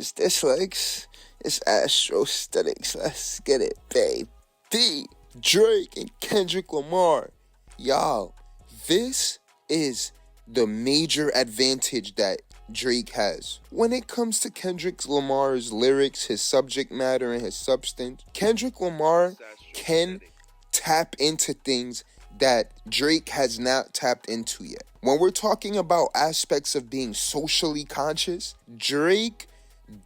It's Dislikes. It's Astrostetics. Let's get it, baby. Drake and Kendrick Lamar. Y'all, this is the major advantage that Drake has. When it comes to Kendrick Lamar's lyrics, his subject matter, and his substance, Kendrick Lamar can tap into things that Drake has not tapped into yet. When we're talking about aspects of being socially conscious, Drake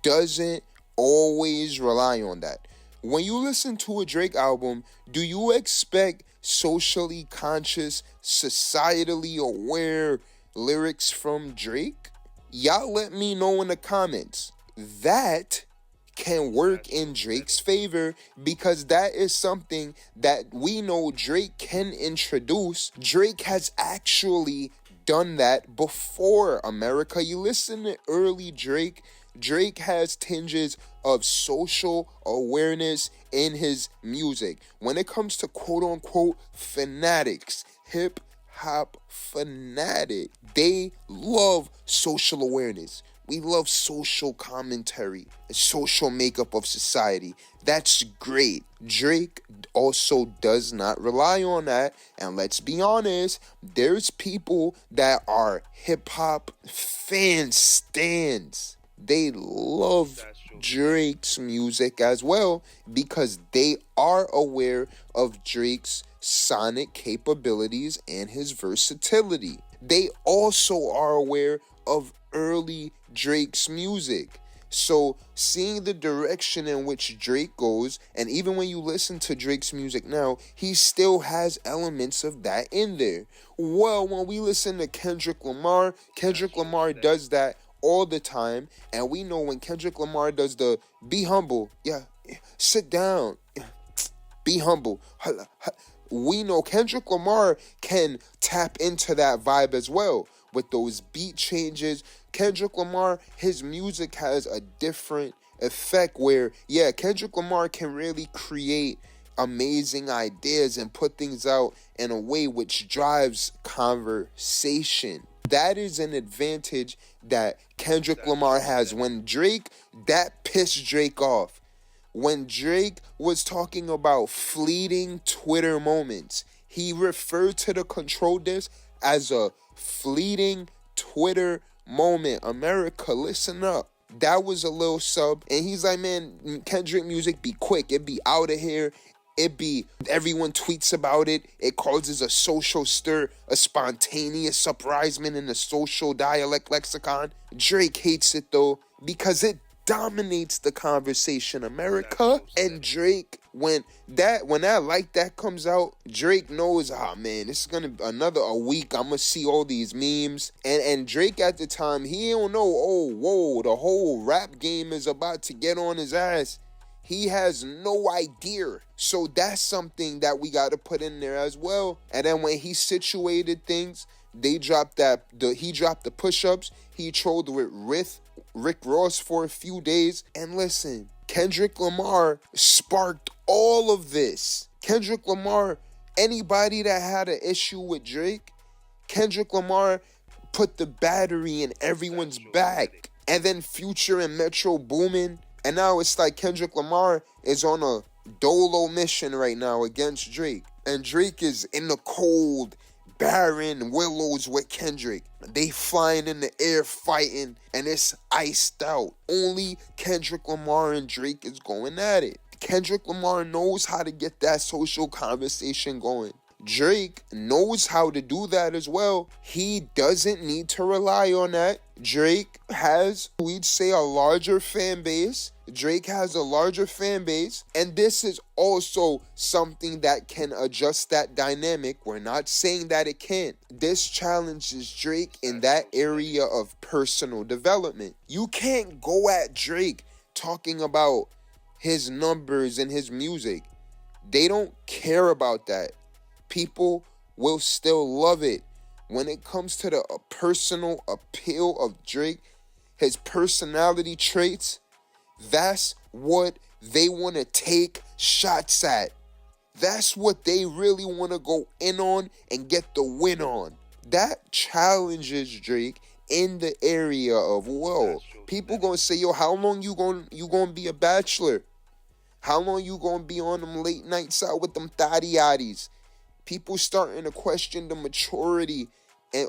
doesn't always rely on that. When you listen to a Drake album, do you expect socially conscious, societally aware lyrics from Drake? Y'all let me know in the comments. That can work in Drake's favor because that is something that we know Drake can introduce. Drake has actually done that before, America. You listen to early Drake has tinges of social awareness in his music. When it comes to quote-unquote fanatics, hip-hop fanatic, they love social awareness. We love social commentary, social makeup of society. That's great. Drake also does not rely on that. And let's be honest, there's people that are hip-hop stands. They love Drake's music as well because they are aware of Drake's sonic capabilities and his versatility. They also are aware of early Drake's music. So seeing the direction in which Drake goes, and even when you listen to Drake's music now, he still has elements of that in there. Well, when we listen to Kendrick Lamar does that all the time, and we know when Kendrick Lamar does the be humble, sit down, be humble, we know Kendrick Lamar can tap into that vibe as well with those beat changes. Kendrick Lamar, his music has a different effect where, Kendrick Lamar can really create amazing ideas and put things out in a way which drives conversation. That is an advantage that Kendrick Lamar has. When Drake, that pissed Drake off. When Drake was talking about fleeting Twitter moments, he referred to the control disc as a fleeting Twitter moment. America, listen up. That was a little sub. And he's like, man, Kendrick music be quick. It be out of here. It be, everyone tweets about it. It causes a social stir, a spontaneous uprising in the social dialect lexicon. Drake hates it though, because it dominates the conversation, America. And Drake, when that like that comes out, Drake knows, man, this is gonna be a week. I'm gonna see all these memes. And Drake at the time, he don't know, the whole rap game is about to get on his ass. He has no idea. So that's something that we got to put in there as well. And then when he situated things, he dropped the push-ups. He trolled with Rick Ross for a few days. And listen, Kendrick Lamar sparked all of this. Kendrick Lamar, anybody that had an issue with Drake, Kendrick Lamar put the battery in everyone's back. And then Future and Metro booming. And now it's like Kendrick Lamar is on a dolo mission right now against Drake. And Drake is in the cold, barren willows with Kendrick. They flying in the air fighting and it's iced out. Only Kendrick Lamar and Drake is going at it. Kendrick Lamar knows how to get that social conversation going. Drake knows how to do that as well. He doesn't need to rely on that. Drake has, we'd say, a larger fan base. Drake has a larger fan base. And this is also something that can adjust that dynamic. We're not saying that it can't. This challenges Drake in that area of personal development. You can't go at Drake talking about his numbers and his music. They don't care about that. People will still love it. When it comes to the personal appeal of Drake, his personality traits, that's what they want to take shots at. That's what they really want to go in on and get the win on. That challenges Drake in the area of, People gonna say, yo, how long you gonna be a bachelor? How long you gonna be on them late nights out with them thotty yaddies? People starting to question the maturity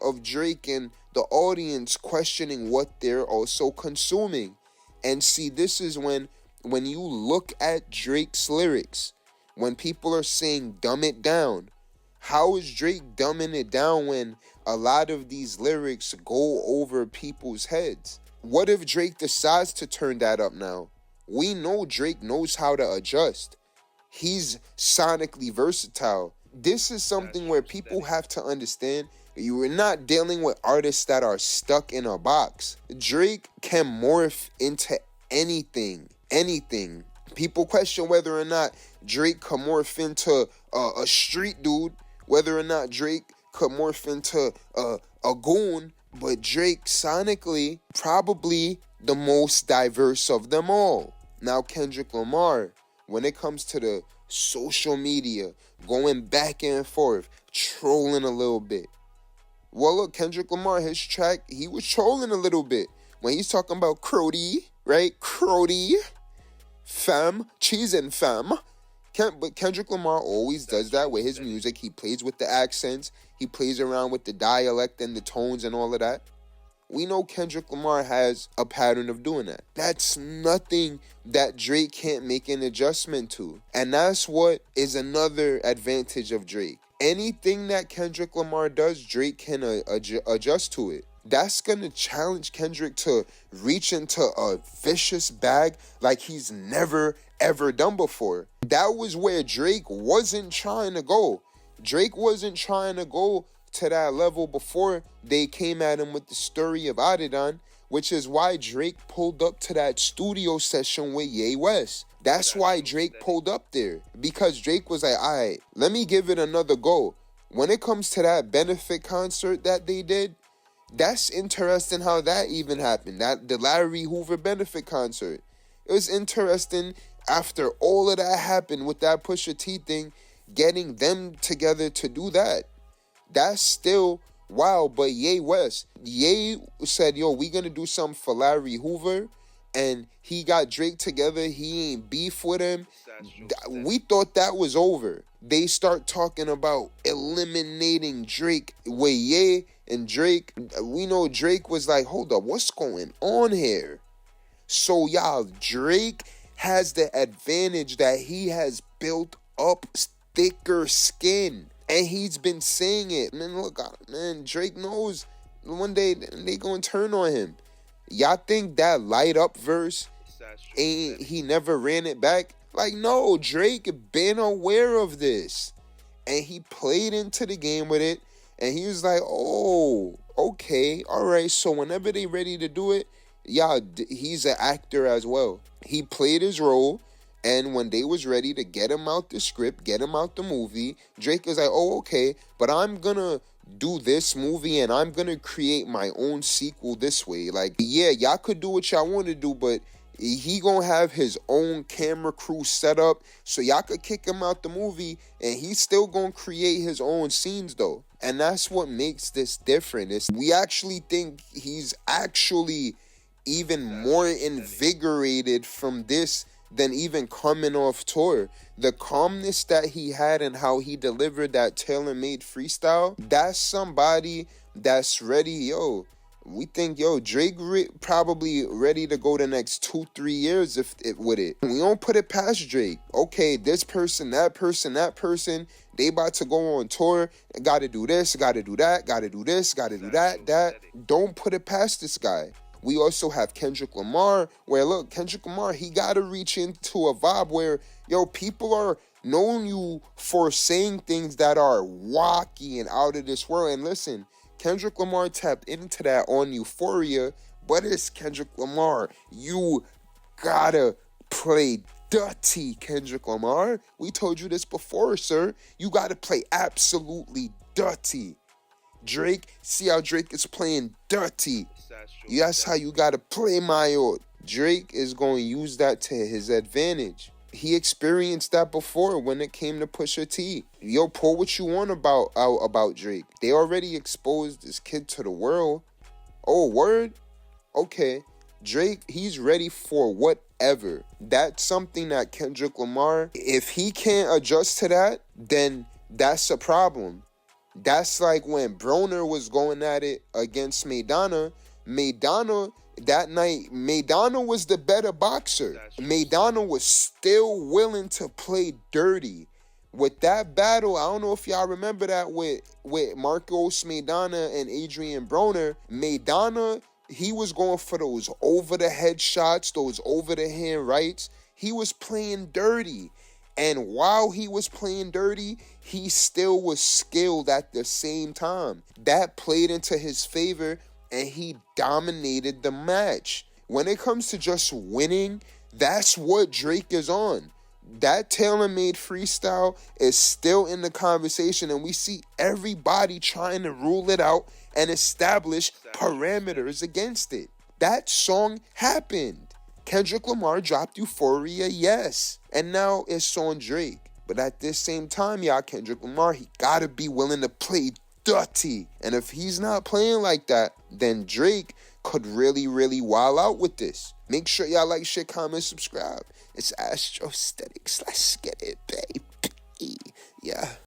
of Drake, and the audience questioning what they're also consuming. And see, this is when you look at Drake's lyrics, when people are saying dumb it down, how is Drake dumbing it down when a lot of these lyrics go over people's heads? What if Drake decides to turn that up now? We know Drake knows how to adjust. He's sonically versatile. This is something where people have to understand. You are not dealing with artists that are stuck in a box. Drake can morph into anything. People question whether or not Drake can morph into a street dude, whether or not Drake could morph into a goon, but Drake sonically probably the most diverse of them all. Now Kendrick Lamar, when it comes to the social media, going back and forth, trolling a little bit. Well, look, Kendrick Lamar, his track, he was trolling a little bit. When he's talking about Crody, right? Crody, fam, cheese and fam. But Kendrick Lamar always does that with his music. He plays with the accents. He plays around with the dialect and the tones and all of that. We know Kendrick Lamar has a pattern of doing that. That's nothing that Drake can't make an adjustment to. And that's what is another advantage of Drake. Anything that Kendrick Lamar does, Drake can adjust to it. That's going to challenge Kendrick to reach into a vicious bag like he's never, ever done before. That was where Drake wasn't trying to go. Drake wasn't trying to go to that level before they came at him with the story of Adidon, which is why Drake pulled up to that studio session with Ye West. That's why Drake pulled up there, because Drake was like, all right, let me give it another go. When it comes to that benefit concert that they did, that's interesting how that even happened. That the Larry Hoover benefit concert. It was interesting after all of that happened with that Pusha T thing, getting them together to do that. That's still wow. But Ye West, Ye said, yo, we gonna do something for Larry Hoover, and he got Drake together. He ain't beef with him. We thought that was over. They start talking about eliminating Drake with Ye and Drake. We know Drake was like, hold up, what's going on here? So y'all, Drake has the advantage that he has built up thicker skin. And he's been saying it. Man, look, man, Drake knows one day they gonna turn on him. Y'all think that light up verse, ain't he never ran it back? Like, no, Drake been aware of this. And he played into the game with it. And he was like, oh, okay, all right. So whenever they ready to do it, y'all, he's an actor as well. He played his role. And when they was ready to get him out the script, get him out the movie, Drake is like, oh, okay, but I'm gonna do this movie and I'm gonna create my own sequel this way. Like, yeah, y'all could do what y'all want to do, but he gonna have his own camera crew set up, so y'all could kick him out the movie and he's still gonna create his own scenes though. And that's what makes this different. We actually think he's actually even more invigorated from this than even coming off tour. The calmness that he had and how he delivered that tailor-made freestyle, that's somebody that's ready. Yo, we think, yo, Drake probably ready to go the next 2-3 years with it. We don't put it past Drake. Okay, this person, that person, they about to go on tour. Gotta do this, gotta do that, gotta do this, gotta do that. Don't put it past this guy. We also have Kendrick Lamar, where, look, Kendrick Lamar, he got to reach into a vibe where, yo, people are knowing you for saying things that are wacky and out of this world. And listen, Kendrick Lamar tapped into that on Euphoria, but it's Kendrick Lamar. You gotta play dirty, Kendrick Lamar. We told you this before, sir. You gotta play absolutely dirty. Drake, see how Drake is playing dirty. That's how you gotta play, my. Drake is going to use that to his advantage. He experienced that before when it came to Pusha T. Yo, pull what you want about Drake. They already exposed this kid to the world. Oh, word? Okay. Drake, he's ready for whatever. That's something that Kendrick Lamar, if he can't adjust to that, then that's a problem. That's like when Broner was going at it against Maidana. That night, Maidana was the better boxer. Maidana was still willing to play dirty. With that battle, I don't know if y'all remember that with Marcos Maidana and Adrian Broner. Maidana, he was going for those over-the-head shots, those over-the-hand rights. He was playing dirty. And while he was playing dirty, he still was skilled at the same time. That played into his favor, and he dominated the match. When it comes to just winning, that's what Drake is on. That tailor-made freestyle is still in the conversation, and we see everybody trying to rule it out and establish parameters against it. That song happened. Kendrick Lamar dropped Euphoria, yes. And now it's on Drake. But at this same time, y'all, Kendrick Lamar, he gotta be willing to play dirty. And if he's not playing like that, then Drake could really, really wild out with this. Make sure y'all like, share, comment, subscribe. It's Astrostetics. Let's get it, baby. Yeah.